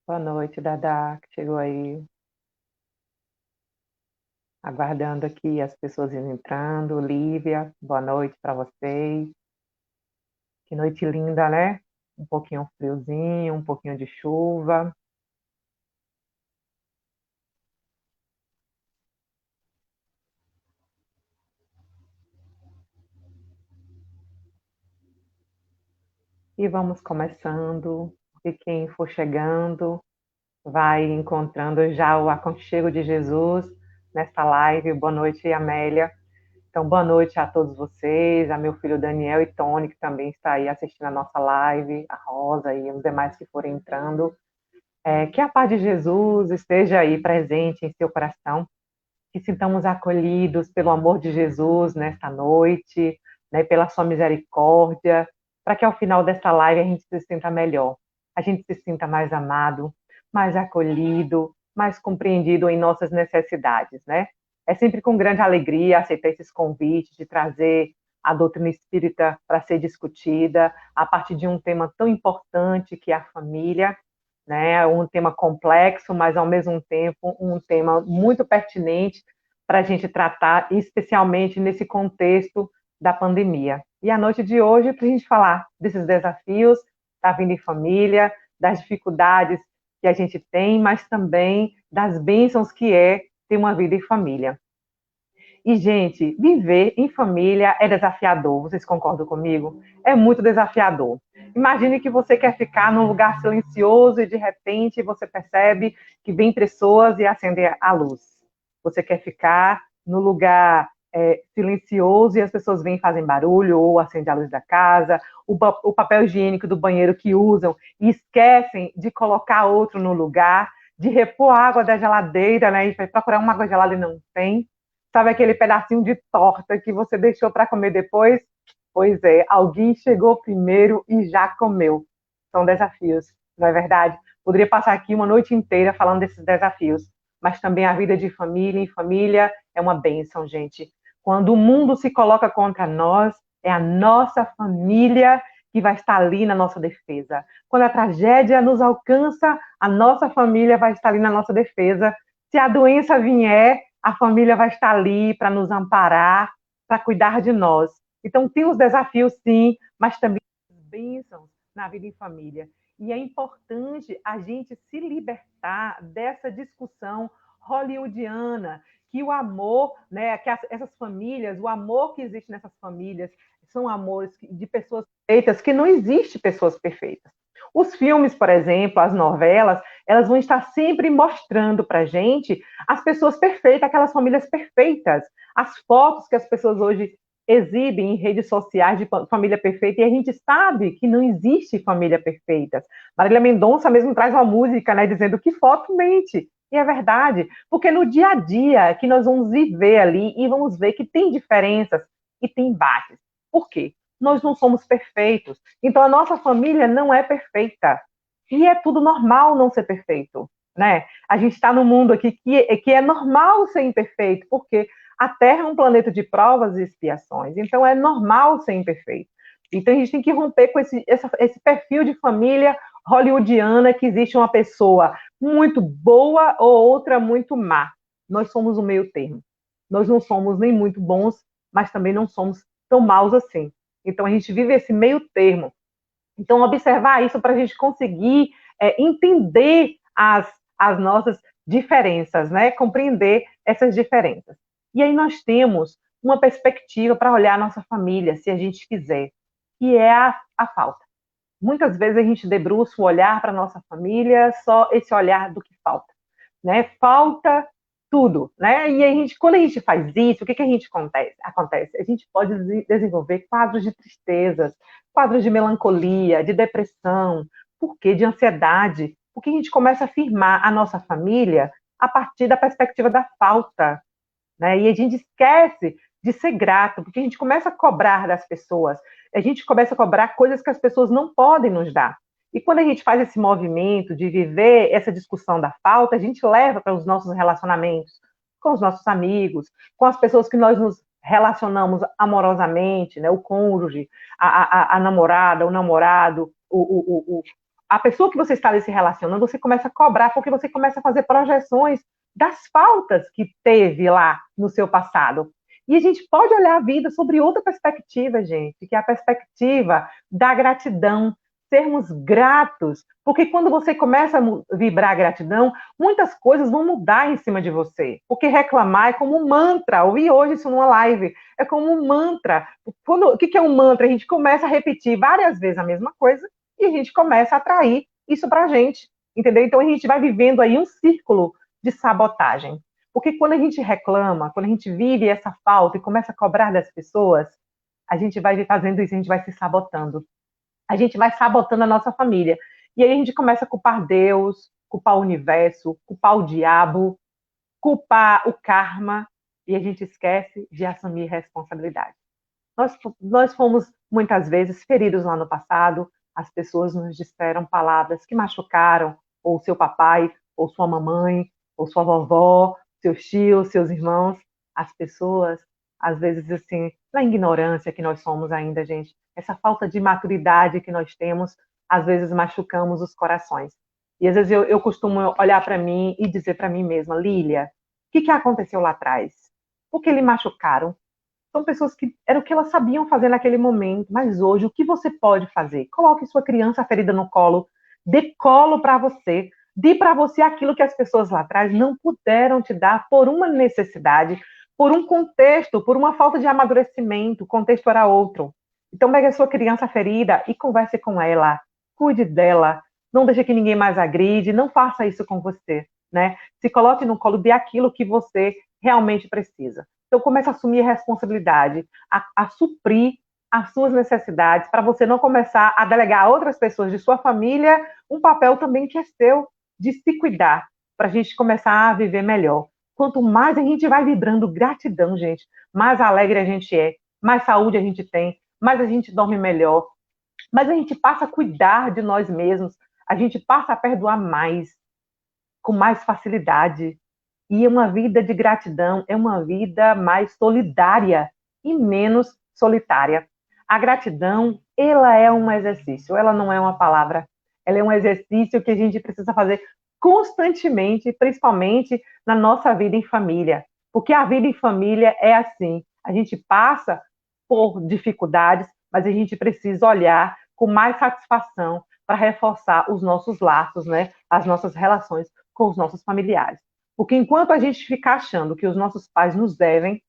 Boa noite, Dada, que chegou aí, aguardando aqui as pessoas indo entrando. Lívia, boa noite para vocês. Que noite linda, né? Um pouquinho friozinho, um pouquinho de chuva. E vamos começando. E quem for chegando vai encontrando já o aconchego de Jesus nesta live. Boa noite, Amélia. Então, boa noite a todos vocês, a meu filho Daniel e Tony, que também está aí assistindo a nossa live, a Rosa e os demais que forem entrando. Que a paz de Jesus esteja aí presente em seu coração, que sintamos acolhidos pelo amor de Jesus nesta noite, né, pela sua misericórdia, para que ao final desta live a gente se sinta melhor, a gente se sinta mais amado, mais acolhido, mais compreendido em nossas necessidades, né? É sempre com grande alegria aceitar esses convites de trazer a doutrina espírita para ser discutida a partir de um tema tão importante que é a família, né? Um tema complexo, mas ao mesmo tempo um tema muito pertinente para a gente tratar, especialmente nesse contexto da pandemia. E a noite de hoje, para a gente falar desses desafios da vida em família, das dificuldades que a gente tem, mas também das bênçãos que é ter uma vida em família. E, gente, viver em família é desafiador, vocês concordam comigo? É muito desafiador. Imagine que você quer ficar num lugar silencioso e, de repente, você percebe que vem pessoas e acendem a luz. Você quer ficar no lugar silencioso e as pessoas vêm e fazem barulho ou acendem a luz da casa, o papel higiênico do banheiro que usam e esquecem de colocar outro no lugar, de repor a água da geladeira, né, e procurar uma água gelada e não tem. Sabe aquele pedacinho de torta que você deixou para comer depois? Pois é, alguém chegou primeiro e já comeu. São desafios, não é verdade? Poderia passar aqui uma noite inteira falando desses desafios, mas também a vida de família em família é uma bênção, gente. Quando o mundo se coloca contra nós, é a nossa família que vai estar ali na nossa defesa. Quando a tragédia nos alcança, a nossa família vai estar ali na nossa defesa. Se a doença vier, a família vai estar ali para nos amparar, para cuidar de nós. Então, tem os desafios, sim, mas também as bênçãos na vida em família. E é importante a gente se libertar dessa discussão hollywoodiana, que o amor, né, que essas famílias, o amor que existe nessas famílias, são amores de pessoas perfeitas, que não existe pessoas perfeitas. Os filmes, por exemplo, as novelas, elas vão estar sempre mostrando para a gente as pessoas perfeitas, aquelas famílias perfeitas, as fotos que as pessoas hoje exibem em redes sociais de família perfeita, e a gente sabe que não existe família perfeita. Marília Mendonça mesmo traz uma música, né, dizendo que foto mente. E é verdade, porque no dia a dia que nós vamos viver ali e vamos ver que tem diferenças e tem embates. Por quê? Nós não somos perfeitos. Então a nossa família não é perfeita. E é tudo normal não ser perfeito, né? A gente está num mundo aqui que é normal ser imperfeito, porque a Terra é um planeta de provas e expiações, então é normal ser imperfeito. Então a gente tem que romper com esse perfil de família hollywoodiana que existe uma pessoa muito boa ou outra muito má. Nós somos o meio termo. Nós não somos nem muito bons, mas também não somos tão maus assim. Então a gente vive esse meio termo. Então, observar isso para a gente conseguir entender as nossas diferenças, né? Compreender essas diferenças. E aí nós temos uma perspectiva para olhar a nossa família, se a gente quiser, que é a falta. Muitas vezes a gente debruça o olhar para a nossa família, só esse olhar do que falta, né? Falta tudo, né? E a gente, quando a gente faz isso, o que, que a gente acontece? A gente pode desenvolver quadros de tristezas, quadros de melancolia, de depressão, por quê? De ansiedade, porque a gente começa a afirmar a nossa família a partir da perspectiva da falta, né? E a gente esquece de ser grato, porque a gente começa a cobrar das pessoas, a gente começa a cobrar coisas que as pessoas não podem nos dar. E quando a gente faz esse movimento de viver essa discussão da falta, a gente leva para os nossos relacionamentos, com os nossos amigos, com as pessoas que nós nos relacionamos amorosamente, né? O cônjuge, a namorada, o namorado, a pessoa que você está ali se relacionando, você começa a cobrar, porque você começa a fazer projeções das faltas que teve lá no seu passado. E a gente pode olhar a vida sobre outra perspectiva, gente, que é a perspectiva da gratidão, sermos gratos, porque quando você começa a vibrar a gratidão, muitas coisas vão mudar em cima de você, porque reclamar é como um mantra, eu vi hoje isso numa live, é como um mantra. O que é um mantra? A gente começa a repetir várias vezes a mesma coisa, e a gente começa a atrair isso para a gente, entendeu? Então a gente vai vivendo aí um círculo de sabotagem. Porque quando a gente reclama, quando a gente vive essa falta e começa a cobrar das pessoas, a gente vai fazendo isso, a gente vai se sabotando. A gente vai sabotando a nossa família. E aí a gente começa a culpar Deus, culpar o universo, culpar o diabo, culpar o karma, e a gente esquece de assumir responsabilidade. Nós fomos muitas vezes feridos lá no passado, as pessoas nos disseram palavras que machucaram, ou seu papai, ou sua mamãe, ou sua vovó, seus tios, seus irmãos. As pessoas, às vezes, assim, na ignorância que nós somos ainda, gente, essa falta de maturidade que nós temos, às vezes machucamos os corações. E às vezes eu costumo olhar para mim e dizer para mim mesma, Lília, o que aconteceu lá atrás? Por que lhe machucaram? São pessoas que era o que elas sabiam fazer naquele momento, mas hoje o que você pode fazer? Coloque sua criança ferida no colo, dê colo para você, dê para você aquilo que as pessoas lá atrás não puderam te dar por uma necessidade, por um contexto, por uma falta de amadurecimento, o contexto era outro. Então pegue a sua criança ferida e converse com ela, cuide dela, não deixe que ninguém mais agride, não faça isso com você, né? Se coloque no colo de aquilo que você realmente precisa. Então, comece a assumir a responsabilidade, a suprir as suas necessidades, para você não começar a delegar a outras pessoas de sua família um papel também que é seu, de se cuidar, para a gente começar a viver melhor. Quanto mais a gente vai vibrando gratidão, gente, mais alegre a gente é, mais saúde a gente tem, mais a gente dorme melhor, mais a gente passa a cuidar de nós mesmos, a gente passa a perdoar mais, com mais facilidade. E uma vida de gratidão é uma vida mais solidária e menos solitária. A gratidão, ela é um exercício, ela não é uma palavra. Ela é um exercício que a gente precisa fazer constantemente, principalmente na nossa vida em família. Porque a vida em família é assim, a gente passa por dificuldades, mas a gente precisa olhar com mais satisfação para reforçar os nossos laços, né? As nossas relações com os nossos familiares. Porque enquanto a gente ficar achando que os nossos pais nos devem,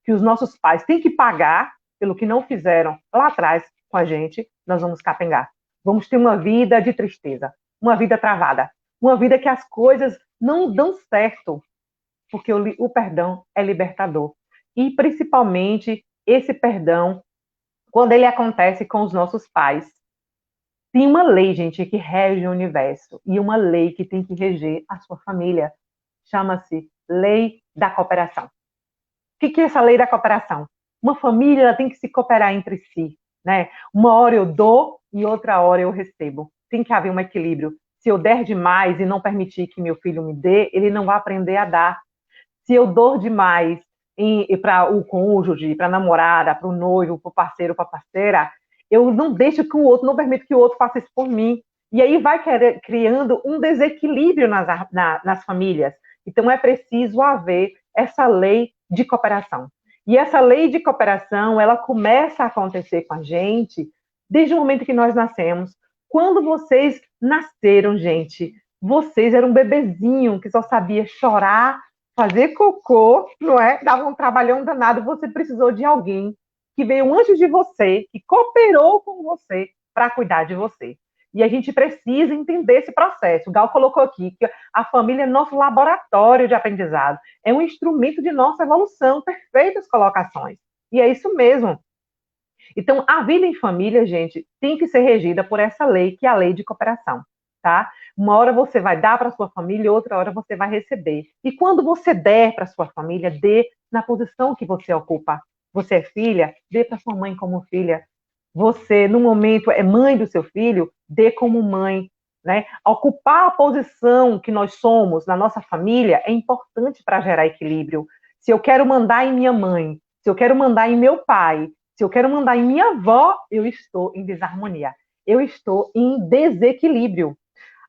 que os nossos pais têm que pagar pelo que não fizeram lá atrás com a gente, nós vamos capengar. Vamos ter uma vida de tristeza, uma vida travada, uma vida que as coisas não dão certo, porque o perdão é libertador. E principalmente esse perdão, quando ele acontece com os nossos pais. Tem uma lei, gente, que rege o universo e uma lei que tem que reger a sua família. Chama-se Lei da Cooperação. O que é essa Lei da Cooperação? Uma família ela tem que se cooperar entre si, né? Uma hora eu dou e outra hora eu recebo. Tem que haver um equilíbrio. Se eu der demais e não permitir que meu filho me dê, ele não vai aprender a dar. Se eu dou demais para o cônjuge, para a namorada, para o noivo, para o parceiro, para a parceira, eu não deixo que o outro, não permito que o outro faça isso por mim. E aí vai criando um desequilíbrio nas famílias. Então é preciso haver essa lei de cooperação. E essa lei de cooperação, ela começa a acontecer com a gente desde o momento que nós nascemos. Quando vocês nasceram, gente, vocês eram um bebezinho que só sabia chorar, fazer cocô, não é? Dava um trabalhão danado. Você precisou de alguém que veio antes de você, que cooperou com você para cuidar de você. E a gente precisa entender esse processo. O Gal colocou aqui que a família é nosso laboratório de aprendizado. É um instrumento de nossa evolução. Perfeitas colocações. E é isso mesmo. Então, a vida em família, gente, tem que ser regida por essa lei, que é a lei de cooperação, tá? Uma hora você vai dar para sua família, outra hora você vai receber. E quando você der para sua família, dê na posição que você ocupa. Você é filha, dê para sua mãe como filha. Você, no momento, é mãe do seu filho, dê como mãe, né? Ocupar a posição que nós somos na nossa família é importante para gerar equilíbrio. Se eu quero mandar em minha mãe, se eu quero mandar em meu pai, se eu quero mandar em minha avó, eu estou em desarmonia. eu estou em desequilíbrio.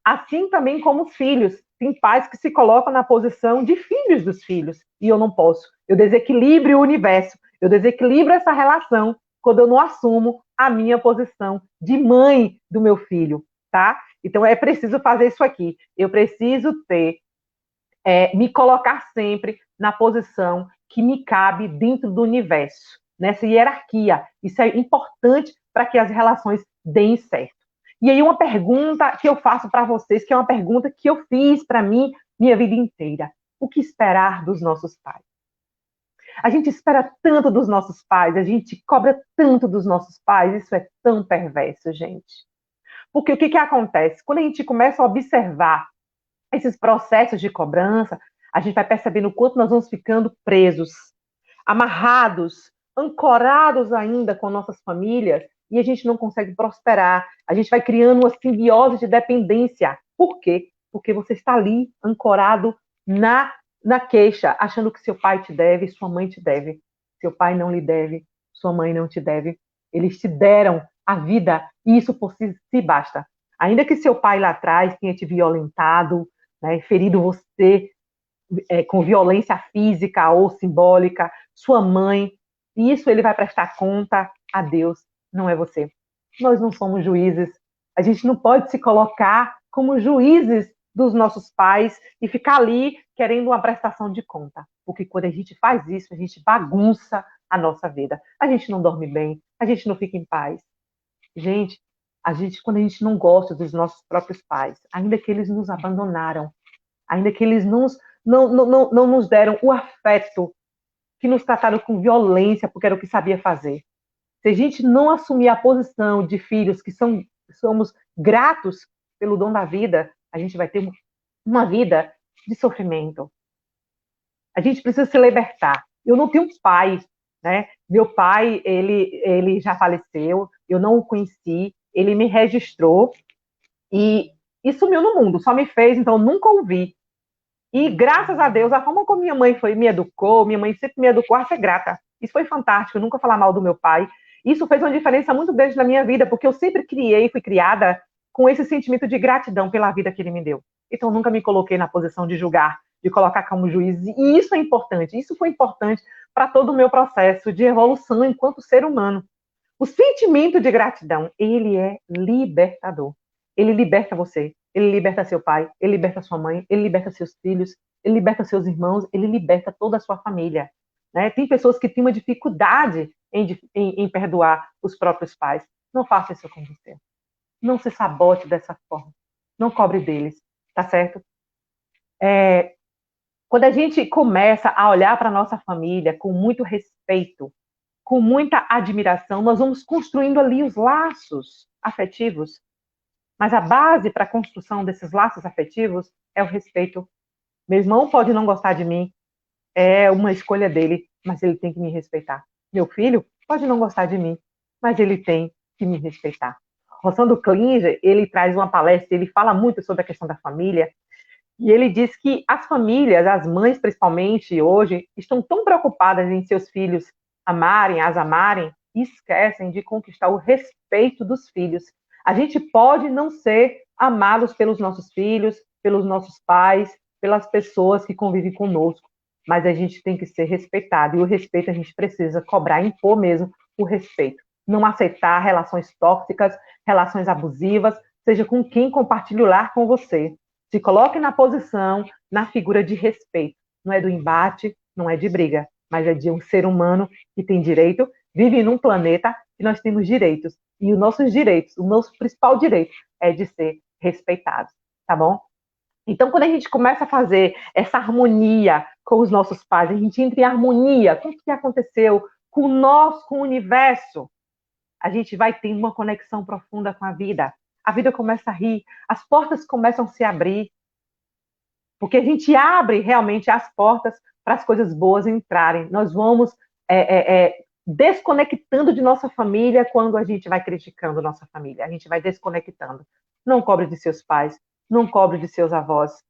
Assim também como os filhos. Tem pais que se colocam na posição de filhos dos filhos, e eu não posso. Eu desequilibro o universo, eu desequilibro essa relação quando eu não assumo a minha posição de mãe do meu filho, tá? Então é preciso fazer isso aqui. Eu preciso me colocar sempre na posição que me cabe dentro do universo, nessa hierarquia. Isso é importante para que as relações deem certo. E aí uma pergunta que eu faço para vocês, que é uma pergunta que eu fiz para mim minha vida inteira. O que esperar dos nossos pais? A gente espera tanto dos nossos pais, a gente cobra tanto dos nossos pais, isso é tão perverso, gente. Porque o que acontece? Quando a gente começa a observar esses processos de cobrança, a gente vai percebendo o quanto nós vamos ficando presos, amarrados, ancorados ainda com nossas famílias, e a gente não consegue prosperar. A gente vai criando uma simbiose de dependência. Por quê? Porque você está ali, ancorado na queixa, achando que seu pai te deve, sua mãe te deve. Seu pai não lhe deve, sua mãe não te deve. Eles te deram a vida, e isso por si basta. Ainda que seu pai lá atrás tenha te violentado, né, ferido você com violência física ou simbólica, sua mãe, e isso ele vai prestar conta a Deus, não é você. Nós não somos juízes, a gente não pode se colocar como juízes dos nossos pais e ficar ali querendo uma prestação de conta, porque quando a gente faz isso, a gente bagunça a nossa vida, a gente não dorme bem, a gente não fica em paz. Gente, quando a gente não gosta dos nossos próprios pais, ainda que eles nos abandonaram, ainda que eles não nos deram o afeto, que nos trataram com violência, porque era o que sabia fazer. Se a gente não assumir a posição de filhos que somos gratos pelo dom da vida, a gente vai ter uma vida de sofrimento. A gente precisa se libertar. Eu não tenho pai, né? Meu pai, ele já faleceu, eu não o conheci, ele me registrou e sumiu no mundo, só me fez, então eu nunca ouvi. E graças a Deus, a forma como minha mãe me educou, minha mãe sempre me educou a ser grata. Isso foi fantástico, eu nunca falar mal do meu pai. Isso fez uma diferença muito grande na minha vida, porque eu sempre fui criada com esse sentimento de gratidão pela vida que ele me deu. Então, nunca me coloquei na posição de julgar, de colocar como juiz. E isso é importante, isso foi importante para todo o meu processo de evolução enquanto ser humano. O sentimento de gratidão, ele é libertador. Ele liberta você, ele liberta seu pai, ele liberta sua mãe, ele liberta seus filhos, ele liberta seus irmãos, ele liberta toda a sua família. Né? Tem pessoas que têm uma dificuldade em perdoar os próprios pais. Não faça isso com você. Não se sabote dessa forma. Não cobre deles, tá certo? Quando a gente começa a olhar para a nossa família com muito respeito, com muita admiração, nós vamos construindo ali os laços afetivos. Mas a base para a construção desses laços afetivos é o respeito. Meu irmão pode não gostar de mim, é uma escolha dele, mas ele tem que me respeitar. Meu filho pode não gostar de mim, mas ele tem que me respeitar. Rossando Klinger, ele traz uma palestra, ele fala muito sobre a questão da família, e ele diz que as famílias, as mães principalmente hoje, estão tão preocupadas em seus filhos as amarem, e esquecem de conquistar o respeito dos filhos. A gente pode não ser amados pelos nossos filhos, pelos nossos pais, pelas pessoas que convivem conosco, mas a gente tem que ser respeitado, e o respeito a gente precisa cobrar, impor mesmo o respeito. Não aceitar relações tóxicas, relações abusivas, seja com quem compartilha o lar com você. Se coloque na posição, na figura de respeito. Não é do embate, não é de briga, mas é de um ser humano que tem direito, vive num planeta e nós temos direitos. E os nossos direitos, o nosso principal direito é de ser respeitados, tá bom? Então, quando a gente começa a fazer essa harmonia com os nossos pais, a gente entra em harmonia com o que aconteceu com nós, com o universo, a gente vai ter uma conexão profunda com a vida começa a rir, as portas começam a se abrir, porque a gente abre realmente as portas para as coisas boas entrarem. Nós vamos desconectando de nossa família quando a gente vai criticando nossa família. A gente vai desconectando. Não cobre de seus pais, não cobre de seus avós.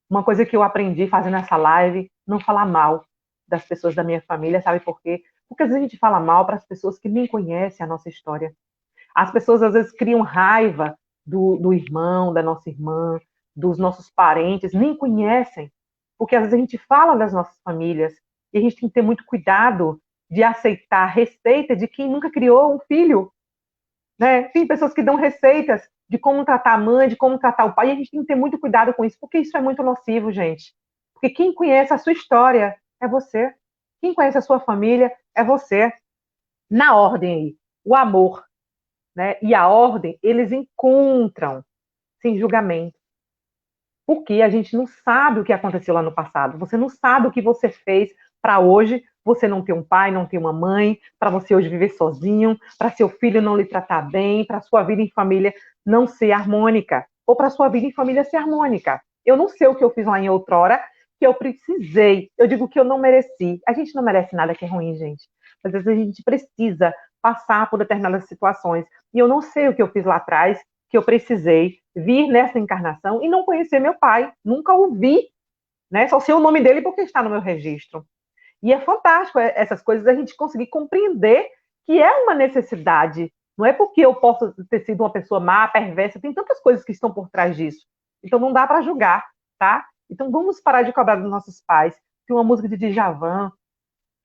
Uma coisa que eu aprendi fazendo essa live, não falar mal das pessoas da minha família, sabe por quê? Porque às vezes a gente fala mal para as pessoas que nem conhecem a nossa história. As pessoas às vezes criam raiva do irmão, da nossa irmã, dos nossos parentes, nem conhecem, porque às vezes a gente fala das nossas famílias e a gente tem que ter muito cuidado de aceitar receita de quem nunca criou um filho, né? Tem pessoas que dão receitas de como tratar a mãe, de como tratar o pai, e a gente tem que ter muito cuidado com isso, porque isso é muito nocivo, gente. Porque quem conhece a sua história é você. Quem conhece a sua família é você. Na ordem aí, o amor, né, e a ordem, eles encontram sem julgamento. Porque a gente não sabe o que aconteceu lá no passado. Você não sabe o que você fez para hoje você não ter um pai, não ter uma mãe, para você hoje viver sozinho, para seu filho não lhe tratar bem, para sua vida em família não ser harmônica, ou para sua vida em família ser harmônica. Eu não sei o que eu fiz lá em outrora, que eu precisei. Eu digo que eu não mereci. A gente não merece nada que é ruim, gente. Às vezes a gente precisa passar por determinadas situações. E eu não sei o que eu fiz lá atrás, que eu precisei vir nessa encarnação e não conhecer meu pai. Nunca ouvi, né? Só sei o nome dele porque está no meu registro. E é fantástico essas coisas, a gente conseguir compreender que é uma necessidade. Não é porque eu posso ter sido uma pessoa má, perversa, tem tantas coisas que estão por trás disso. Então não dá para julgar, tá? Então vamos parar de cobrar dos nossos pais. Tem uma música de Djavan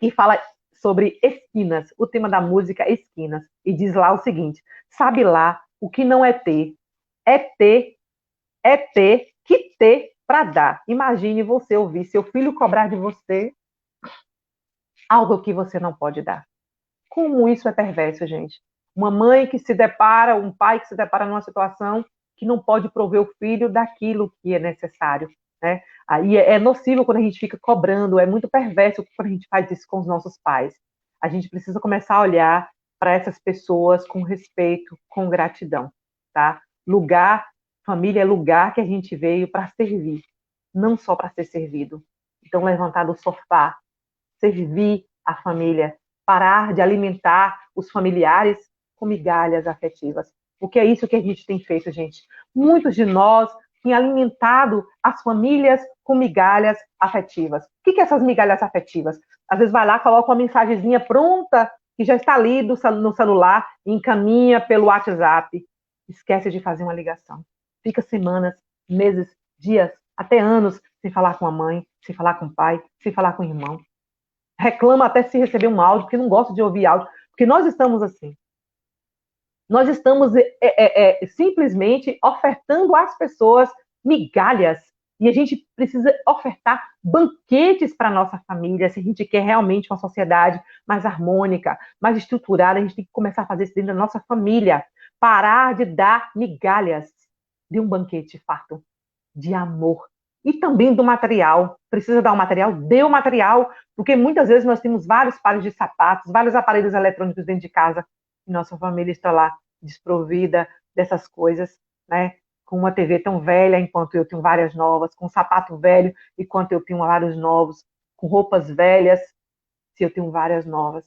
que fala sobre esquinas, o tema da música é Esquinas, e diz lá o seguinte: sabe lá o que não é ter, é ter, é ter que ter para dar. Imagine você ouvir seu filho cobrar de você algo que você não pode dar. Como isso é perverso, gente. Uma mãe que se depara, um pai que se depara numa situação que não pode prover o filho daquilo que é necessário, né? Aí é nocivo quando a gente fica cobrando, é muito perverso quando a gente faz isso com os nossos pais. A gente precisa começar a olhar para essas pessoas com respeito, com gratidão, tá? Lugar, família é lugar que a gente veio para servir, não só para ser servido. Então, levantar do sofá, servir a família, parar de alimentar os familiares com migalhas afetivas. Porque é isso que a gente tem feito, gente. Muitos de nós têm alimentado as famílias com migalhas afetivas. O que é essas migalhas afetivas? Às vezes vai lá, coloca uma mensagenzinha pronta, que já está ali no celular, e encaminha pelo WhatsApp. Esquece de fazer uma ligação. Fica semanas, meses, dias, até anos sem falar com a mãe, sem falar com o pai, sem falar com o irmão. Reclama até se receber um áudio, porque não gosta de ouvir áudio, porque nós estamos assim. Nós estamos simplesmente ofertando às pessoas migalhas, e a gente precisa ofertar banquetes para a nossa família, se a gente quer realmente uma sociedade mais harmônica, mais estruturada, a gente tem que começar a fazer isso dentro da nossa família, parar de dar migalhas de um banquete farto de amor, e também do material. Precisa dar o material? Dê o material, porque muitas vezes nós temos vários pares de sapatos, vários aparelhos eletrônicos dentro de casa, e nossa família está lá desprovida dessas coisas, né? Com uma TV tão velha, enquanto eu tenho várias novas, com um sapato velho, enquanto eu tenho vários novos, com roupas velhas, se eu tenho várias novas.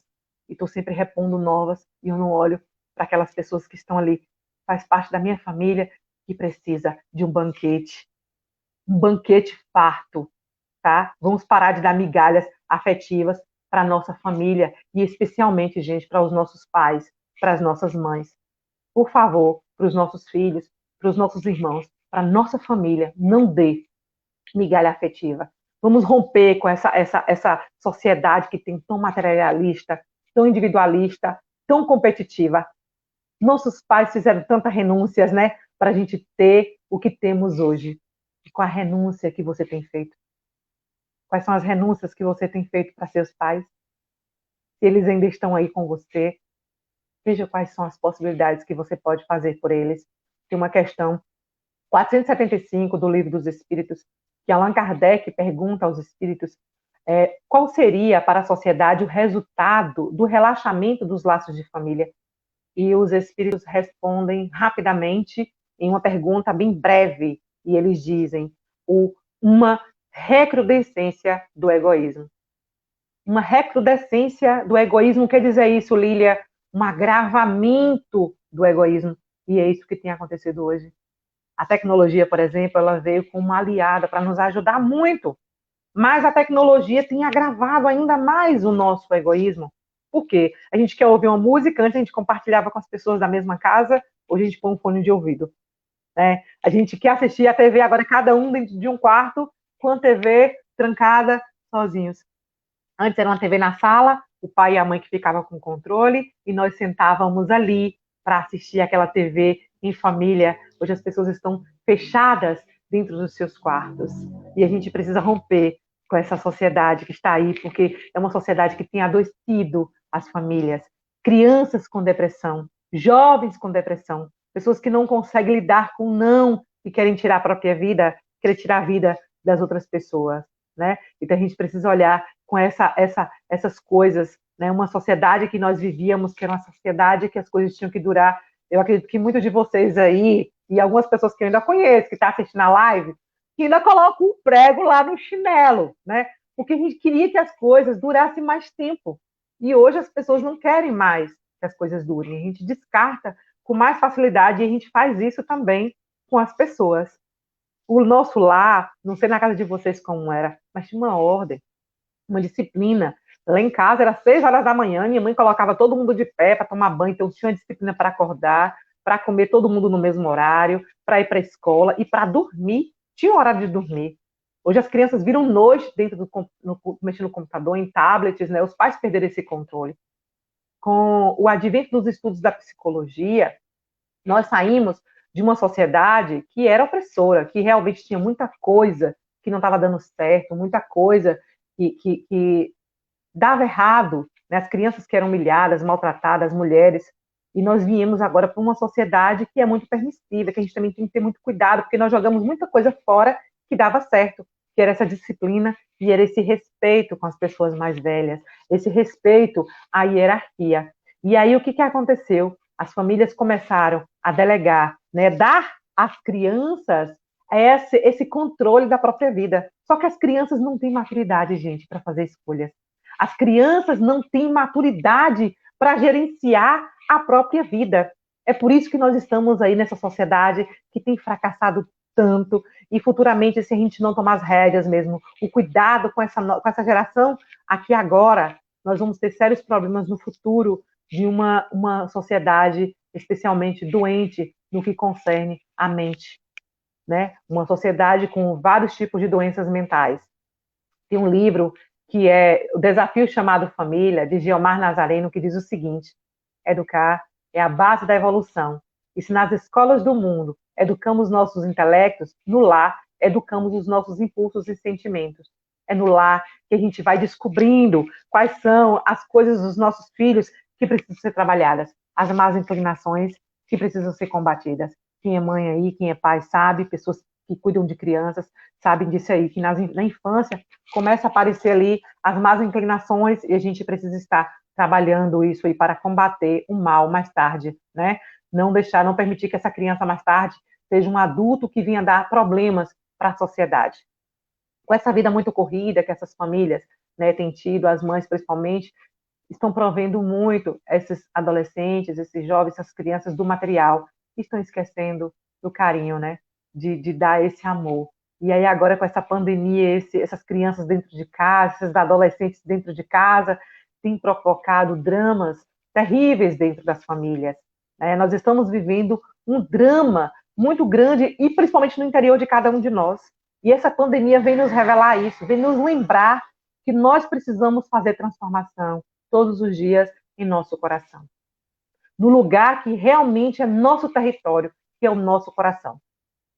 E estou sempre repondo novas, e eu não olho para aquelas pessoas que estão ali, faz parte da minha família, que precisa de um banquete farto, tá? Vamos parar de dar migalhas afetivas para a nossa família e especialmente, gente, para os nossos pais, para as nossas mães. Por favor, para os nossos filhos, para os nossos irmãos, para a nossa família, não dê migalha afetiva. Vamos romper com essa sociedade que tem tão materialista, tão individualista, tão competitiva. Nossos pais fizeram tantas renúncias, né, para a gente ter o que temos hoje. E com a renúncia que você tem feito? Quais são as renúncias que você tem feito para seus pais? Se eles ainda estão aí com você, veja quais são as possibilidades que você pode fazer por eles. Tem uma questão 475 do Livro dos Espíritos, que Allan Kardec pergunta aos espíritos qual seria para a sociedade o resultado do relaxamento dos laços de família. E os espíritos respondem rapidamente em uma pergunta bem breve, e eles dizem uma recrudescência do egoísmo. Uma recrudescência do egoísmo quer dizer isso, Lília? Um agravamento do egoísmo. E é isso que tem acontecido hoje. A tecnologia, por exemplo, ela veio como uma aliada para nos ajudar muito. Mas a tecnologia tem agravado ainda mais o nosso egoísmo. Por quê? A gente quer ouvir uma música, antes a gente compartilhava com as pessoas da mesma casa, hoje a gente põe um fone de ouvido, né? A gente quer assistir a TV, agora cada um dentro de um quarto, com a TV trancada, sozinhos. Antes era uma TV na sala, o pai e a mãe que ficavam com o controle, e nós sentávamos ali para assistir aquela TV em família. Hoje as pessoas estão fechadas dentro dos seus quartos. E a gente precisa romper com essa sociedade que está aí, porque é uma sociedade que tem adoecido as famílias. Crianças com depressão, jovens com depressão, pessoas que não conseguem lidar com o não, que querem tirar a própria vida, querem tirar a vida das outras pessoas, né? Então a gente precisa olhar com essas coisas, né? Uma sociedade que nós vivíamos, que era uma sociedade que as coisas tinham que durar. Eu acredito que muitos de vocês aí, e algumas pessoas que eu ainda conheço, que estão assistindo a live, que ainda colocam um prego lá no chinelo, né? Porque a gente queria que as coisas durassem mais tempo. E hoje as pessoas não querem mais que as coisas durem. A gente descarta com mais facilidade e a gente faz isso também com as pessoas. O nosso lar, não sei na casa de vocês como era, mas tinha uma ordem, uma disciplina. Lá em casa era 6 horas da manhã, minha mãe colocava todo mundo de pé para tomar banho, então tinha uma disciplina para acordar, para comer todo mundo no mesmo horário, para ir para a escola e para dormir. Tinha um horário de dormir. Hoje as crianças viram noite dentro mexendo no computador, em tablets, né? Os pais perderam esse controle. Com o advento dos estudos da psicologia, nós saímos de uma sociedade que era opressora, que realmente tinha muita coisa que não estava dando certo, muita coisa que dava errado, né? As crianças que eram humilhadas, maltratadas, as mulheres, e nós viemos agora para uma sociedade que é muito permissiva, que a gente também tem que ter muito cuidado, porque nós jogamos muita coisa fora que dava certo, que era essa disciplina e era esse respeito com as pessoas mais velhas, esse respeito à hierarquia. E aí o que aconteceu? As famílias começaram a delegar, né, dar às crianças esse controle da própria vida. Só que as crianças não têm maturidade, gente, para fazer escolhas. As crianças não têm maturidade para gerenciar a própria vida. É por isso que nós estamos aí nessa sociedade que tem fracassado tanto e futuramente, se a gente não tomar as rédeas mesmo, o cuidado com essa geração aqui agora, nós vamos ter sérios problemas no futuro de uma sociedade especialmente doente no que concerne a mente, né? Uma sociedade com vários tipos de doenças mentais. Tem um livro que é O Desafio Chamado Família, de Gilmar Nazareno, que diz o seguinte: educar é a base da evolução. E se nas escolas do mundo educamos nossos intelectos, no lar educamos os nossos impulsos e sentimentos. É no lar que a gente vai descobrindo quais são as coisas dos nossos filhos que precisam ser trabalhadas, as más inclinações que precisam ser combatidas. Quem é mãe aí, quem é pai sabe, pessoas que cuidam de crianças sabem disso aí, que na infância começa a aparecer ali as más inclinações e a gente precisa estar trabalhando isso aí para combater o mal mais tarde, né? Não deixar, não permitir que essa criança mais tarde seja um adulto que venha dar problemas para a sociedade. Com essa vida muito corrida que essas famílias, né, têm tido, as mães principalmente, estão provendo muito esses adolescentes, esses jovens, essas crianças do material, estão esquecendo do carinho, né? De dar esse amor. E aí agora com essa pandemia, essas crianças dentro de casa, esses adolescentes dentro de casa, tem provocado dramas terríveis dentro das famílias, né? Nós estamos vivendo um drama muito grande e principalmente no interior de cada um de nós. E essa pandemia vem nos revelar isso, vem nos lembrar que nós precisamos fazer transformação todos os dias em nosso coração. No lugar que realmente é nosso território, que é o nosso coração.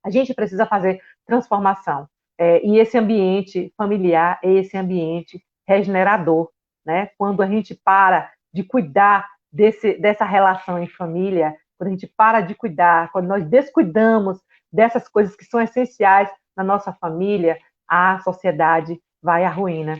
A gente precisa fazer transformação. E esse ambiente familiar é esse ambiente regenerador, né? Quando a gente para de cuidar dessa relação em família, quando a gente para de cuidar, quando nós descuidamos dessas coisas que são essenciais na nossa família, a sociedade vai à ruína.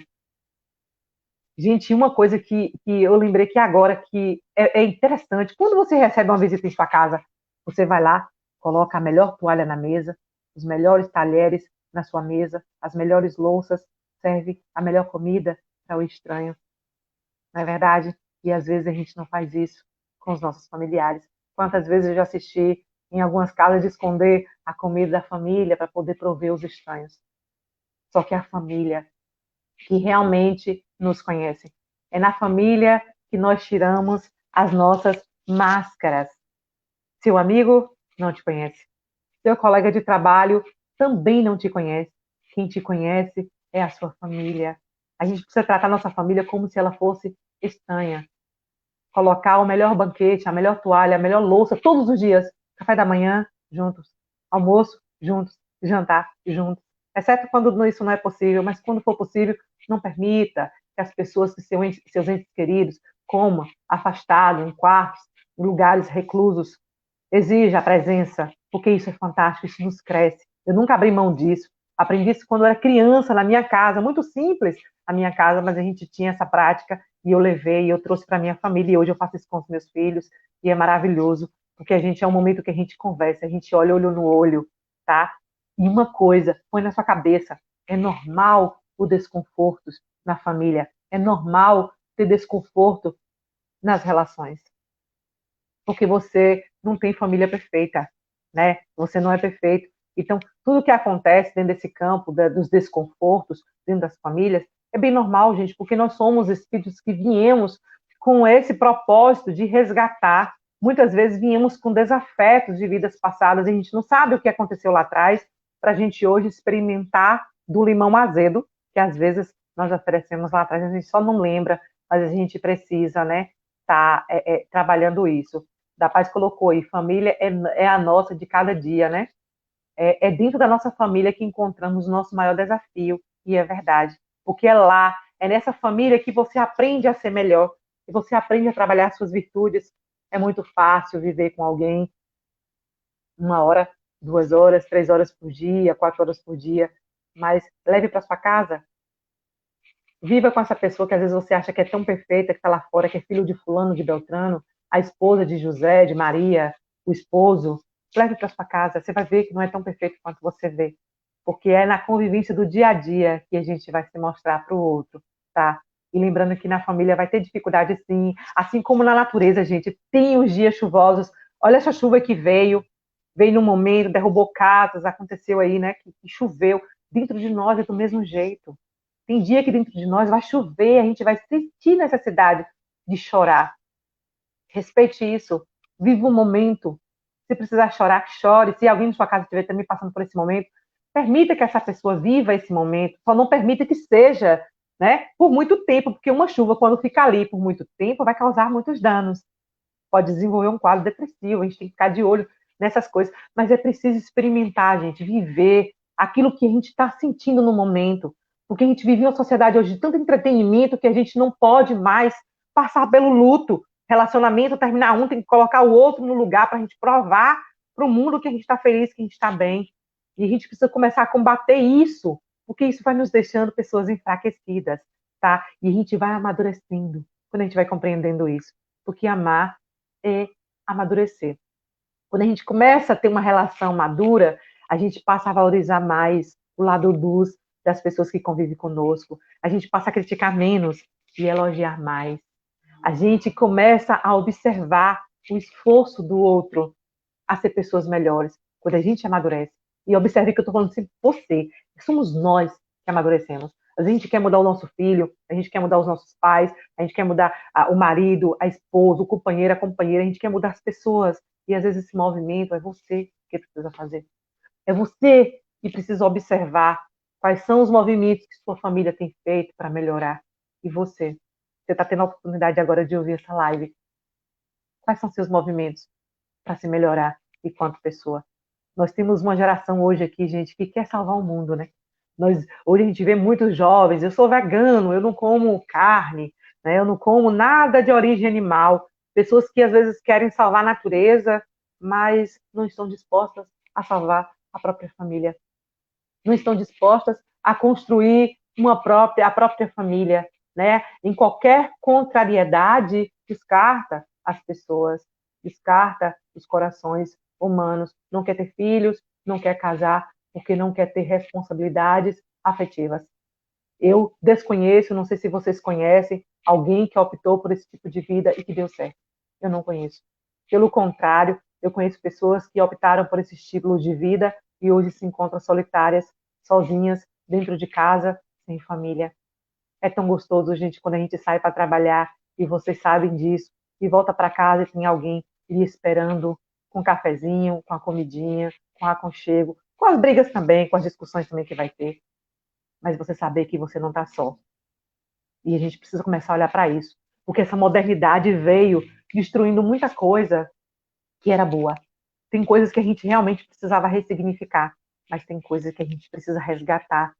Gente, uma coisa que eu lembrei que agora que é interessante, quando você recebe uma visita em sua casa, você vai lá, coloca a melhor toalha na mesa, os melhores talheres na sua mesa, as melhores louças, serve a melhor comida para o estranho, não é verdade? E às vezes a gente não faz isso com os nossos familiares. Quantas vezes eu já assisti em algumas casas de esconder a comida da família para poder prover os estranhos. Só que a família que realmente nos conhece. É na família que nós tiramos as nossas máscaras. Seu amigo não te conhece. Seu colega de trabalho também não te conhece. Quem te conhece é a sua família. A gente precisa tratar a nossa família como se ela fosse estranha. Colocar o melhor banquete, a melhor toalha, a melhor louça, todos os dias. Café da manhã, juntos. Almoço, juntos. Jantar, juntos. Exceto quando isso não é possível, mas quando for possível, não permita que as pessoas, que seus entes queridos, comam afastados, em quartos, em lugares reclusos. Exija a presença, porque isso é fantástico, isso nos cresce. Eu nunca abri mão disso. Aprendi isso quando eu era criança, na minha casa, muito simples a minha casa, mas a gente tinha essa prática e eu levei, e eu trouxe para minha família, e hoje eu faço isso com os meus filhos, e é maravilhoso, porque a gente é um momento que a gente conversa, a gente olha olho no olho, tá? E uma coisa, põe na sua cabeça, é normal o desconforto na família, é normal ter desconforto nas relações, porque você não tem família perfeita, né? Você não é perfeito. Então, tudo que acontece dentro desse campo, dos desconfortos, dentro das famílias, é bem normal, gente, porque nós somos espíritos que viemos com esse propósito de resgatar. Muitas vezes viemos com desafetos de vidas passadas, e a gente não sabe o que aconteceu lá atrás, para a gente hoje experimentar do limão azedo, que às vezes nós oferecemos lá atrás, a gente só não lembra, mas a gente precisa, né, tá trabalhando isso. Da Paz colocou aí, família é a nossa de cada dia, né? É dentro da nossa família que encontramos o nosso maior desafio, e é verdade. Porque é lá, é nessa família que você aprende a ser melhor, que você aprende a trabalhar suas virtudes. É muito fácil viver com alguém 1 hora, 2 horas, 3 horas por dia, 4 horas por dia, mas leve para sua casa, viva com essa pessoa que às vezes você acha que é tão perfeita, que está lá fora, que é filho de fulano, de Beltrano, a esposa de José, de Maria, o esposo. Leve para sua casa, você vai ver que não é tão perfeito quanto você vê. Porque é na convivência do dia a dia que a gente vai se mostrar para o outro, tá? E lembrando que na família vai ter dificuldade sim, assim como na natureza, gente. Tem os dias chuvosos. Olha essa chuva que veio num momento, derrubou casas, aconteceu aí, né, que choveu. Dentro de nós é do mesmo jeito. Tem dia que dentro de nós vai chover, a gente vai sentir necessidade de chorar. Respeite isso. Viva o momento. Se precisar chorar, chore. Se alguém na sua casa estiver também passando por esse momento, permita que essa pessoa viva esse momento. Só não permita que seja, né, por muito tempo, porque uma chuva, quando fica ali por muito tempo, vai causar muitos danos. Pode desenvolver um quadro depressivo. A gente tem que ficar de olho nessas coisas. Mas é preciso experimentar, gente, viver aquilo que a gente está sentindo no momento. Porque a gente vive em uma sociedade hoje de tanto entretenimento que a gente não pode mais passar pelo luto. Relacionamento, terminar um, tem que colocar o outro no lugar para a gente provar para o mundo que a gente está feliz, que a gente está bem. E a gente precisa começar a combater isso, porque isso vai nos deixando pessoas enfraquecidas, tá? E a gente vai amadurecendo quando a gente vai compreendendo isso. Porque amar é amadurecer. Quando a gente começa a ter uma relação madura, a gente passa a valorizar mais o lado luz das pessoas que convivem conosco. A gente passa a criticar menos e elogiar mais. A gente começa a observar o esforço do outro a ser pessoas melhores. Quando a gente amadurece. E observe que eu estou falando sempre você. Somos nós que amadurecemos. A gente quer mudar o nosso filho, a gente quer mudar os nossos pais, a gente quer mudar o marido, a esposa, o companheiro, a companheira, a gente quer mudar as pessoas. E às vezes esse movimento é você que precisa fazer. É você que precisa observar quais são os movimentos que sua família tem feito para melhorar. E você está tendo a oportunidade agora de ouvir essa live. Quais são seus movimentos para se melhorar enquanto pessoa? Nós temos uma geração hoje aqui, gente, que quer salvar o mundo, né? Hoje a gente vê muitos jovens, eu sou vegano, eu não como carne, né? Eu não como nada de origem animal. Pessoas que às vezes querem salvar a natureza, mas não estão dispostas a salvar a própria família. Não estão dispostas a construir a própria família, né? Em qualquer contrariedade, descarta as pessoas, descarta os corações humanos, não quer ter filhos, não quer casar, porque não quer ter responsabilidades afetivas. Eu desconheço, não sei se vocês conhecem, alguém que optou por esse tipo de vida e que deu certo. Eu não conheço. Pelo contrário, eu conheço pessoas que optaram por esse estilo de vida e hoje se encontram solitárias, sozinhas, dentro de casa, sem família. É tão gostoso, gente, quando a gente sai para trabalhar e vocês sabem disso, e volta para casa e tem alguém lhe esperando com um cafezinho, com a comidinha, com aconchego, com as brigas também, com as discussões também que vai ter, mas você saber que você não está só. E a gente precisa começar a olhar para isso, porque essa modernidade veio destruindo muita coisa que era boa. Tem coisas que a gente realmente precisava ressignificar, mas tem coisas que a gente precisa resgatar.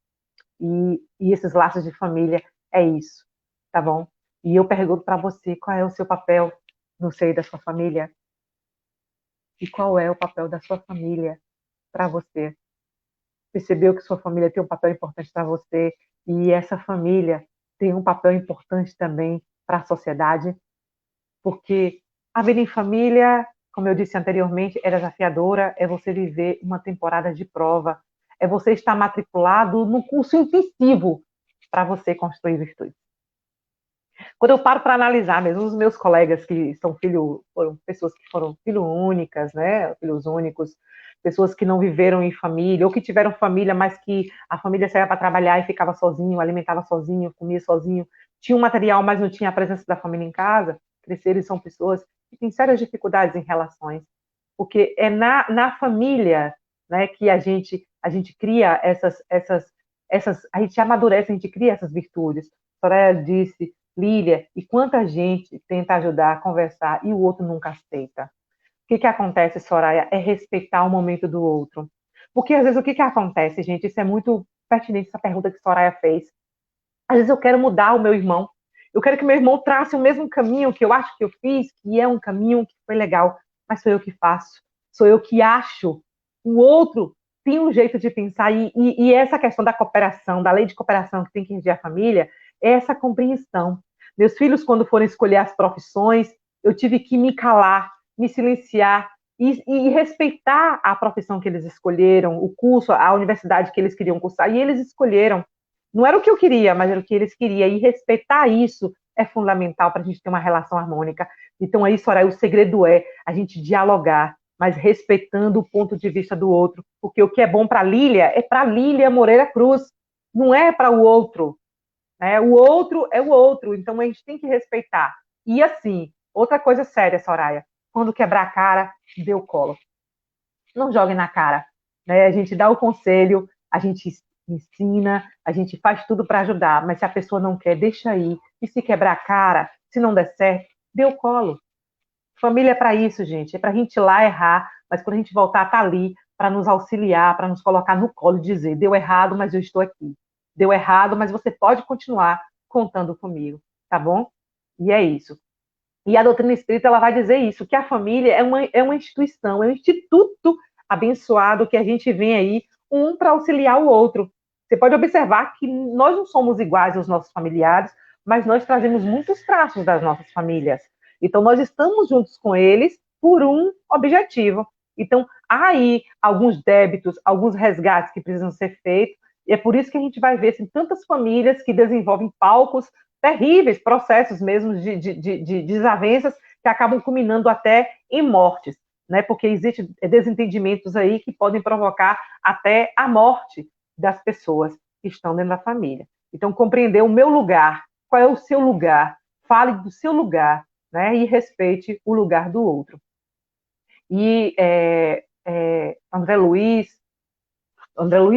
E esses laços de família é isso, tá bom? E eu pergunto para você, qual é o seu papel no seio da sua família? E qual é o papel da sua família para você? Percebeu que sua família tem um papel importante para você e essa família tem um papel importante também para a sociedade? Porque a vida em família, como eu disse anteriormente, é desafiadora, é você viver uma temporada de prova, é você estar matriculado no curso intensivo para você construir virtude. Quando eu paro para analisar mesmo os meus colegas que são foram pessoas que foram filho únicas, né, filhos únicos, pessoas que não viveram em família, ou que tiveram família, mas que a família saía para trabalhar e ficava sozinho, alimentava sozinho, comia sozinho, tinha um material, mas não tinha a presença da família em casa, cresceram e são pessoas que têm sérias dificuldades em relações, porque é na família, né, que a gente cria a gente amadurece, a gente cria essas virtudes. A Soraya disse, Lília, e quanta gente tenta ajudar a conversar e o outro nunca aceita. O que acontece, Soraya, é respeitar o momento do outro. Porque às vezes o que acontece, gente, isso é muito pertinente, essa pergunta que Soraya fez. Às vezes eu quero mudar o meu irmão. Eu quero que meu irmão trace o mesmo caminho que eu acho que eu fiz, que é um caminho que foi legal, mas sou eu que faço. Sou eu que acho. O outro tem um jeito de pensar. E essa questão da cooperação, da lei de cooperação que tem que reger a família, é essa compreensão. Meus filhos, quando foram escolher as profissões, eu tive que me calar, me silenciar e respeitar a profissão que eles escolheram, o curso, a universidade que eles queriam cursar, e eles escolheram. Não era o que eu queria, mas era o que eles queriam. E respeitar isso é fundamental para a gente ter uma relação harmônica. Então, aí, Soraya, o segredo é a gente dialogar, mas respeitando o ponto de vista do outro. Porque o que é bom para Lília é para Lília Moreira Cruz, não é para o outro. Né? O outro é o outro, então a gente tem que respeitar. E assim, outra coisa séria, Soraya, quando quebrar a cara, dê o colo. Não jogue na cara. Né? A gente dá o conselho, a gente ensina, a gente faz tudo para ajudar, mas se a pessoa não quer, deixa aí. E se quebrar a cara, se não der certo, dê o colo. Família é para isso, gente. É para a gente ir lá errar, mas quando a gente voltar, tá ali para nos auxiliar, para nos colocar no colo e dizer: deu errado, mas eu estou aqui. Deu errado, mas você pode continuar contando comigo, tá bom? E é isso. E a doutrina espírita ela vai dizer isso, que a família é uma instituição, é um instituto abençoado que a gente vem aí, um para auxiliar o outro. Você pode observar que nós não somos iguais aos nossos familiares, mas nós trazemos muitos traços das nossas famílias. Então, nós estamos juntos com eles por um objetivo. Então, há aí alguns débitos, alguns resgates que precisam ser feitos, e é por isso que a gente vai ver assim, tantas famílias que desenvolvem palcos terríveis, processos mesmo de desavenças que acabam culminando até em mortes, né? Porque existem desentendimentos aí que podem provocar até a morte das pessoas que estão dentro da família. Então, compreender o meu lugar, qual é o seu lugar, fale do seu lugar, né? E respeite o lugar do outro. E André Luiz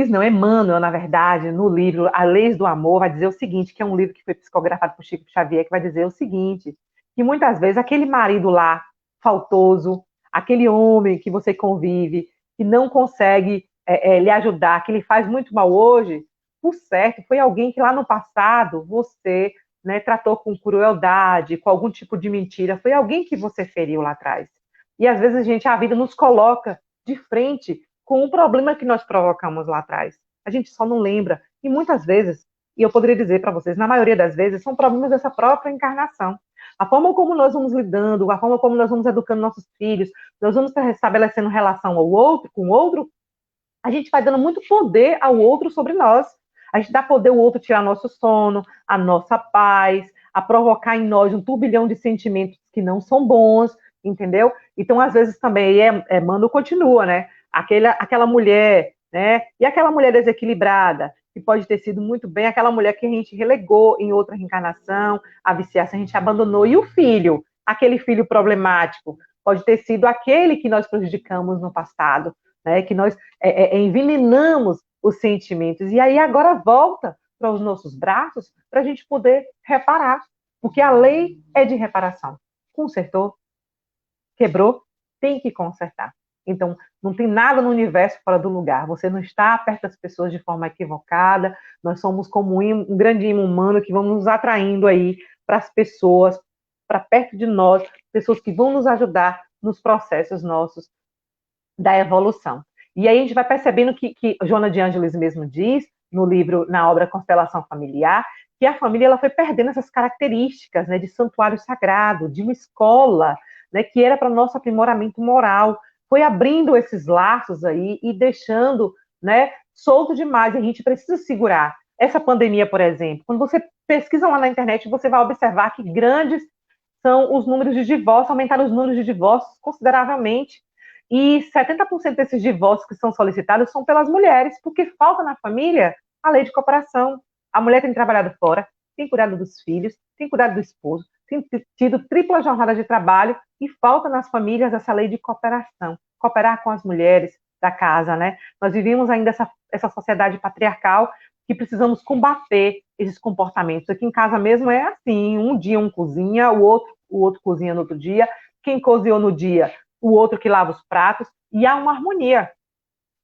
não, Emmanuel, na verdade, no livro A Leis do Amor, vai dizer o seguinte, que é um livro que foi psicografado por Chico Xavier, que vai dizer o seguinte, que muitas vezes aquele marido lá, faltoso, aquele homem que você convive, que não consegue lhe ajudar, que lhe faz muito mal hoje, por certo, foi alguém que lá no passado você tratou com crueldade, com algum tipo de mentira, foi alguém que você feriu lá atrás. E às vezes, a vida nos coloca de frente com o problema que nós provocamos lá atrás. A gente só não lembra. E muitas vezes, e eu poderia dizer para vocês, na maioria das vezes, são problemas dessa própria encarnação. A forma como nós vamos lidando, a forma como nós vamos educando nossos filhos, nós vamos estabelecendo relação ao outro, com o outro, a gente vai dando muito poder ao outro sobre nós. A gente dá poder ao outro tirar nosso sono, a nossa paz, a provocar em nós um turbilhão de sentimentos que não são bons, entendeu? Então, às vezes também, Mano continua, né? Aquela mulher né? E aquela mulher desequilibrada, que pode ter sido muito bem aquela mulher que a gente relegou em outra reencarnação, a viciação, a gente abandonou. E o filho, aquele filho problemático, pode ter sido aquele que nós prejudicamos no passado, né? Que nós envenenamos os sentimentos. E aí agora volta para os nossos braços para a gente poder reparar. Porque a lei é de reparação. Consertou, quebrou, tem que consertar. Então, não tem nada no universo fora do lugar. Você não está perto das pessoas de forma equivocada. Nós somos como um grande imã humano que vamos nos atraindo aí para as pessoas, para perto de nós, pessoas que vão nos ajudar nos processos nossos da evolução. E aí a gente vai percebendo que Joana de Ângeles mesmo diz, no livro, na obra Constelação Familiar, que a família ela foi perdendo essas características, né, de santuário sagrado, de uma escola, né, que era para nosso aprimoramento moral, foi abrindo esses laços aí e deixando, né, solto demais. E a gente precisa segurar. Essa pandemia, por exemplo, quando você pesquisa lá na internet, você vai observar que grandes são os números de divórcios, aumentaram os números de divórcios consideravelmente. E 70% desses divórcios que são solicitados são pelas mulheres, porque falta na família a lei de cooperação. A mulher tem trabalhado fora, tem cuidado dos filhos, tem cuidado do esposo, tem tido tripla jornada de trabalho e falta nas famílias essa lei de cooperação. Cooperar com as mulheres da casa, né? Nós vivemos ainda essa sociedade patriarcal que precisamos combater esses comportamentos. Aqui em casa mesmo é assim, um dia um cozinha, o outro cozinha no outro dia, quem cozinhou no dia o outro que lava os pratos, e há uma harmonia.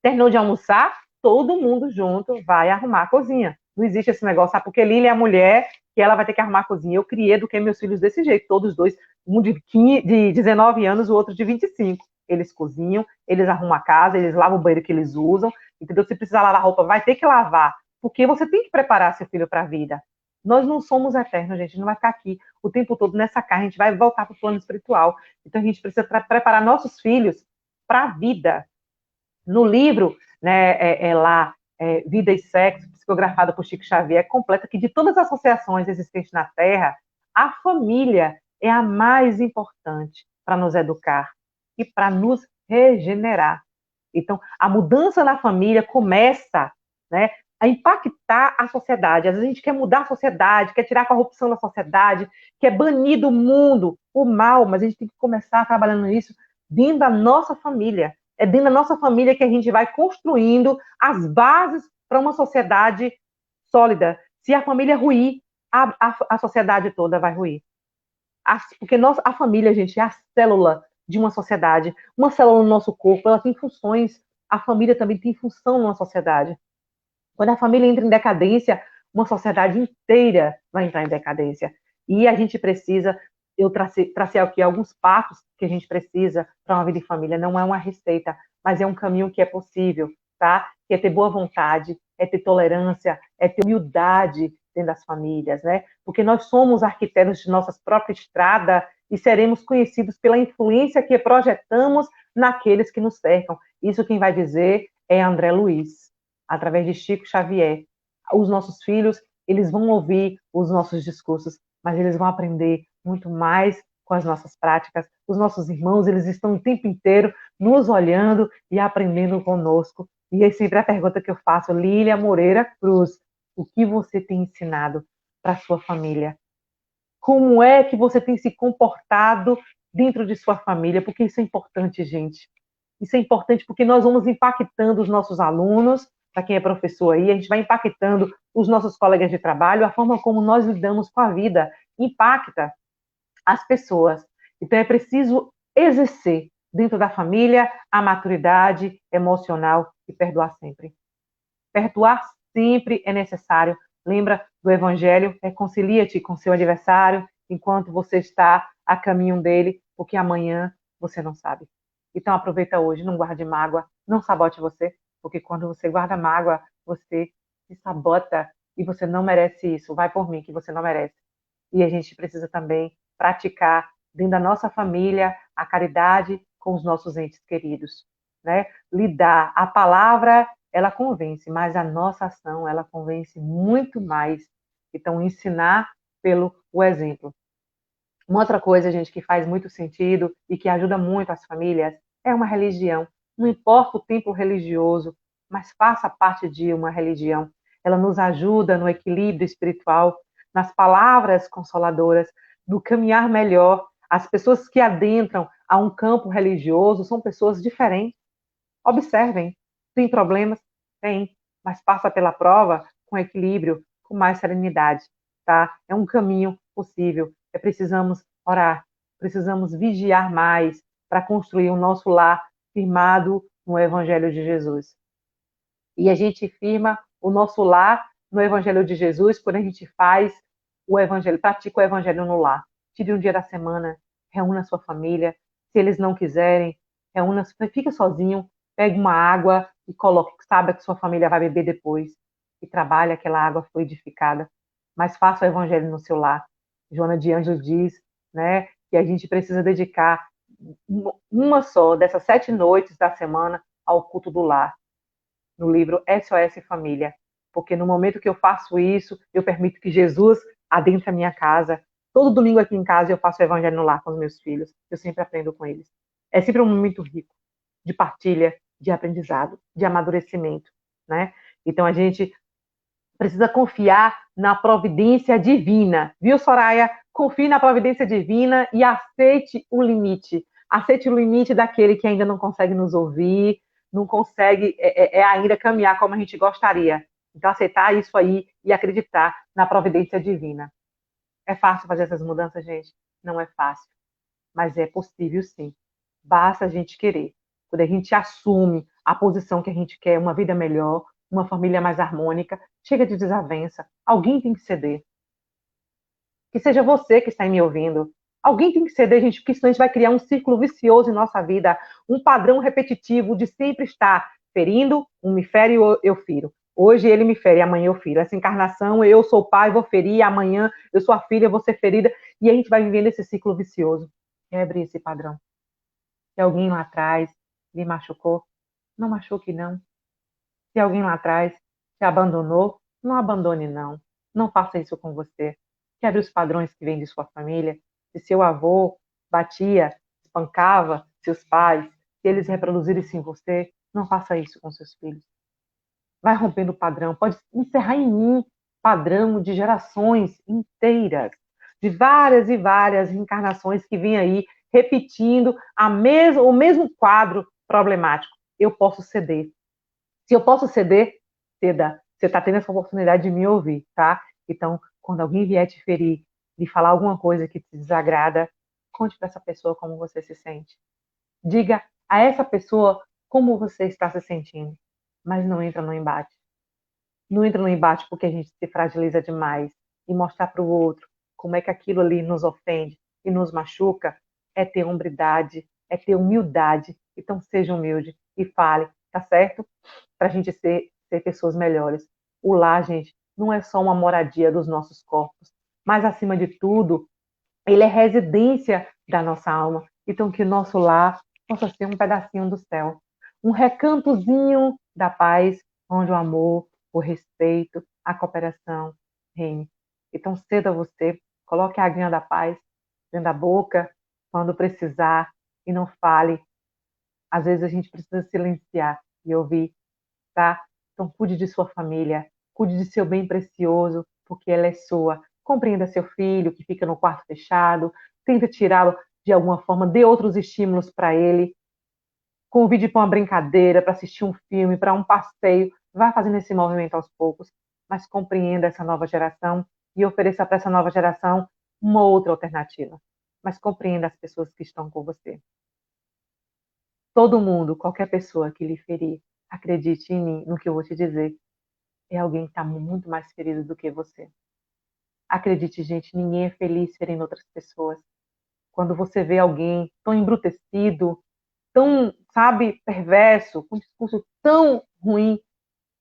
Terminou de almoçar, todo mundo junto vai arrumar a cozinha. Não existe esse negócio, sabe? Porque Lili é a mulher que ela vai ter que arrumar a cozinha. Eu criei, eduquei meus filhos desse jeito, todos dois, um de 19 anos, o outro de 25. Eles cozinham, eles arrumam a casa, eles lavam o banheiro que eles usam, entendeu? Se precisar lavar roupa, vai ter que lavar, porque você tem que preparar seu filho para a vida. Nós não somos eternos, gente, não vai ficar aqui o tempo todo nessa carne, a gente vai voltar para o plano espiritual. Então a gente precisa preparar nossos filhos para a vida. No livro, né, Vida e Sexo, psicografado por Chico Xavier, completa que de todas as associações existentes na Terra, a família é a mais importante para nos educar e para nos regenerar. Então, a mudança na família começa, né, a impactar a sociedade. Às vezes a gente quer mudar a sociedade, quer tirar a corrupção da sociedade, quer banir do mundo o mal, mas a gente tem que começar trabalhando nisso dentro da nossa família. É dentro da nossa família que a gente vai construindo as bases para uma sociedade sólida. Se a família ruir, a sociedade toda vai ruir. Porque a família, gente, é a célula de uma sociedade. Uma célula no nosso corpo, ela tem funções. A família também tem função numa sociedade. Quando a família entra em decadência, uma sociedade inteira vai entrar em decadência. E a gente precisa, eu tracei aqui alguns passos que a gente precisa para uma vida em família. Não é uma receita, mas é um caminho que é possível, tá? Que é ter boa vontade, é ter tolerância, é ter humildade dentro das famílias, né? Porque nós somos arquitetos de nossa própria estrada e seremos conhecidos pela influência que projetamos naqueles que nos cercam. Isso quem vai dizer é André Luiz, através de Chico Xavier. Os nossos filhos, eles vão ouvir os nossos discursos, mas eles vão aprender muito mais com as nossas práticas. Os nossos irmãos, eles estão o tempo inteiro nos olhando e aprendendo conosco. E é sempre a pergunta que eu faço, Lília Moreira Cruz, o que você tem ensinado para a sua família? Como é que você tem se comportado dentro de sua família? Porque isso é importante, gente. Isso é importante porque nós vamos impactando os nossos alunos, para quem é professor aí, a gente vai impactando os nossos colegas de trabalho, a forma como nós lidamos com a vida impacta as pessoas. Então é preciso exercer dentro da família a maturidade emocional e perdoar sempre. Perdoar sempre é necessário. Lembra do Evangelho? Reconcilia-te com seu adversário enquanto você está a caminho dele, porque amanhã você não sabe. Então aproveita hoje, não guarde mágoa, não sabote você, porque quando você guarda mágoa, você se sabota e você não merece isso. Vai por mim que você não merece. E a gente precisa também praticar dentro da nossa família a caridade com os nossos entes queridos, né? Lidar. A palavra ela convence, mas a nossa ação ela convence muito mais. Então ensinar pelo o exemplo. Uma outra coisa, gente, que faz muito sentido e que ajuda muito as famílias é uma religião. Não importa o templo religioso, mas faça parte de uma religião. Ela nos ajuda no equilíbrio espiritual, nas palavras consoladoras, no caminhar melhor. As pessoas que adentram a um campo religioso são pessoas diferentes. Observem, tem problemas? Tem, mas passa pela prova com equilíbrio, com mais serenidade, tá? É um caminho possível. Precisamos orar, precisamos vigiar mais para construir o nosso lar firmado no Evangelho de Jesus. E a gente firma o nosso lar no Evangelho de Jesus quando a gente faz o Evangelho, pratica o Evangelho no lar. Tire um dia da semana, reúna a sua família. Se eles não quiserem, reúna, fica sozinho, pegue uma água e coloque, saiba que sua família vai beber depois. E trabalhe aquela água fluidificada. Mas faça o Evangelho no seu lar. Joana de Anjos diz, né, que a gente precisa dedicar uma só dessas 7 noites da semana ao culto do lar, no livro SOS Família, porque no momento que eu faço isso, eu permito que Jesus adentre a minha casa. Todo domingo aqui em casa eu faço o evangelho no lar com os meus filhos, eu sempre aprendo com eles. É sempre um momento rico de partilha, de aprendizado, de amadurecimento, né? Então a gente precisa confiar na providência divina, viu, Soraya? Confie na providência divina e aceite o limite. Aceite o limite daquele que ainda não consegue nos ouvir, não consegue ainda caminhar como a gente gostaria. Então, aceitar isso aí e acreditar na providência divina. É fácil fazer essas mudanças, gente? Não é fácil, mas é possível sim. Basta a gente querer. Quando a gente assume a posição que a gente quer, uma vida melhor, uma família mais harmônica, chega de desavença. Alguém tem que ceder. Que seja você que está me ouvindo. Alguém tem que ceder, gente, porque senão a gente vai criar um círculo vicioso em nossa vida, um padrão repetitivo de sempre estar ferindo, um me fere, eu firo. Hoje ele me fere, amanhã eu firo. Essa encarnação, eu sou o pai, vou ferir, amanhã eu sou a filha, vou ser ferida. E a gente vai vivendo esse ciclo vicioso. Quebre esse padrão. Se alguém lá atrás lhe machucou, não machuque, não. Se alguém lá atrás te abandonou, não abandone, não. Não faça isso com você. Quebre os padrões que vêm de sua família. Se seu avô batia, espancava seus pais, se eles reproduzirem isso em você, não faça isso com seus filhos. Vai rompendo o padrão. Pode encerrar em mim padrão de gerações inteiras, de várias e várias encarnações que vêm aí repetindo o mesmo quadro problemático. Eu posso ceder. Se eu posso ceder, ceda. Você está tendo essa oportunidade de me ouvir, tá? Então, quando alguém vier te ferir, lhe falar alguma coisa que te desagrada, conte para essa pessoa como você se sente. Diga a essa pessoa como você está se sentindo, mas não entra no embate. Não entra no embate porque a gente se fragiliza demais e mostrar para o outro como é que aquilo ali nos ofende e nos machuca é ter hombridade, é ter humildade. Então, seja humilde e fale, tá certo? Para a gente ser pessoas melhores. O lar, gente, não é só uma moradia dos nossos corpos, mas, acima de tudo, ele é residência da nossa alma. Então, que o nosso lar possa ser um pedacinho do céu, um recantozinho da paz, onde o amor, o respeito, a cooperação reine. Então, ceda você, coloque a aguinha da paz dentro da boca, quando precisar, e não fale. Às vezes a gente precisa silenciar e ouvir, tá? Então, cuide de sua família, cuide de seu bem precioso, porque ela é sua. Compreenda seu filho que fica no quarto fechado, tenta tirá-lo de alguma forma, dê outros estímulos para ele, convide para uma brincadeira, para assistir um filme, para um passeio, vá fazendo esse movimento aos poucos, mas compreenda essa nova geração e ofereça para essa nova geração uma outra alternativa. Mas compreenda as pessoas que estão com você. Todo mundo, qualquer pessoa que lhe ferir, acredite em mim, no que eu vou te dizer, é alguém que está muito mais ferido do que você. Acredite, gente, ninguém é feliz ferindo outras pessoas. Quando você vê alguém tão embrutecido, tão, sabe, perverso, com um discurso tão ruim,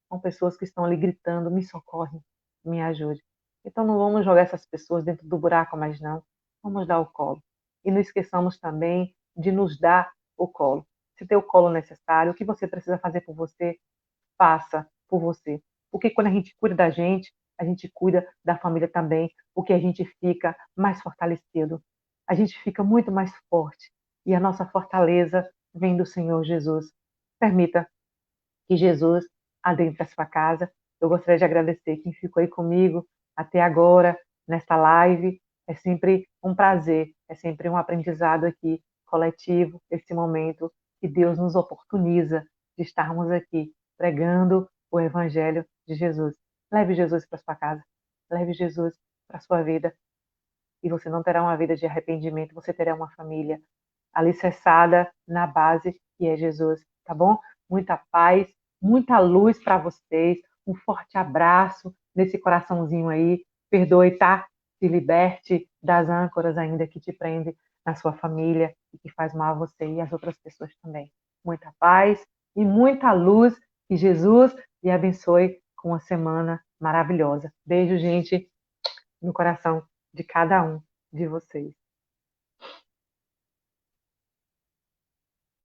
são pessoas que estão ali gritando, me socorre, me ajude. Então não vamos jogar essas pessoas dentro do buraco mais não. Vamos dar o colo. E não esqueçamos também de nos dar o colo. Se tem o colo necessário, o que você precisa fazer por você, faça por você. Porque quando a gente cuida da gente, a gente cuida da família também, porque a gente fica mais fortalecido. A gente fica muito mais forte. E a nossa fortaleza vem do Senhor Jesus. Permita que Jesus adentre a sua casa. Eu gostaria de agradecer quem ficou aí comigo até agora, nesta live. É sempre um prazer, é sempre um aprendizado aqui coletivo, esse momento que Deus nos oportuniza de estarmos aqui pregando o Evangelho de Jesus. Leve Jesus para sua casa, leve Jesus para sua vida, e você não terá uma vida de arrependimento, você terá uma família alicerçada na base que é Jesus, tá bom? Muita paz, muita luz para vocês, um forte abraço nesse coraçãozinho aí, perdoe, tá? Se liberte das âncoras ainda que te prendem na sua família e que faz mal a você e às outras pessoas também. Muita paz e muita luz, que Jesus lhe abençoe com uma semana maravilhosa. Beijo, gente, no coração de cada um de vocês.